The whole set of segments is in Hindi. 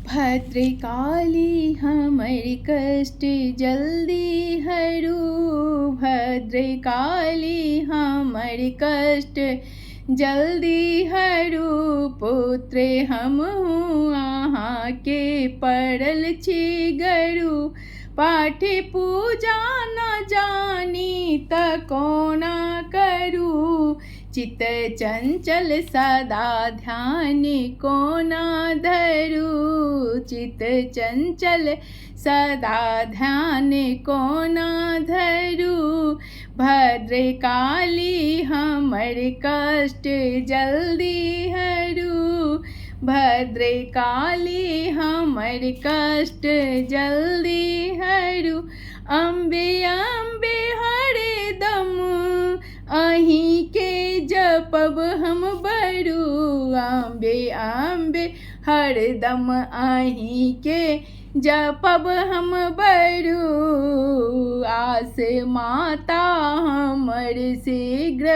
भद्रकाली हमर कष्ट जल्दी हरू। भद्रकाली हमर कष्ट जल्दी हरू। पुत्र हमहूँ अहाँके पड़ल छी गरू। पाठ पूजा न जानी त कोना करू। चित चंचल सदा ध्यान कोना धरू। चित चंचल सदा ध्यान कोना धरू। भद्रकाली हमर कष्ट जल्दी हरू। भद्रकाली हमर कष्ट जल्दी हरू। अम्बे अम्बे हरदम अहीं के जपब हम बरू। अम्बे अम्बे हरदम अहीं के जपब हम बरू। आस माता हमर शीघ्र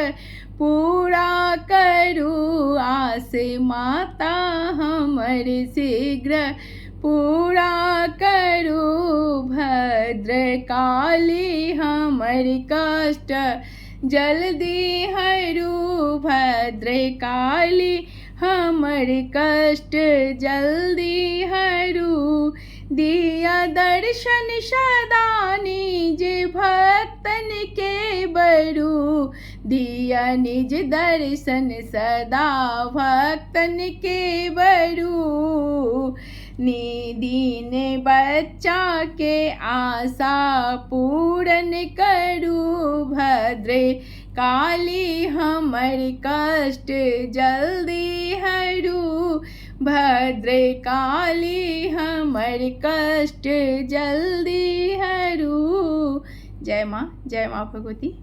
पूरा करू। आस माता हमर शीघ्र पूरा करू। भद्रकाली हमर कष्ट जल्दी हरू। भद्रकाली हमर कष्ट जल्दी हरू। दिया दर्शन सदा निज भक्तन के बरू। दिया निज दर्शन सदा भक्तन के बरू। निदीन बच्चा के आशा पूरन करू। भद्रकाली हमर कष्ट जल्दी हरू। भद्रकाली हमर कष्ट जल्दी हरू। जय माँ भगवती।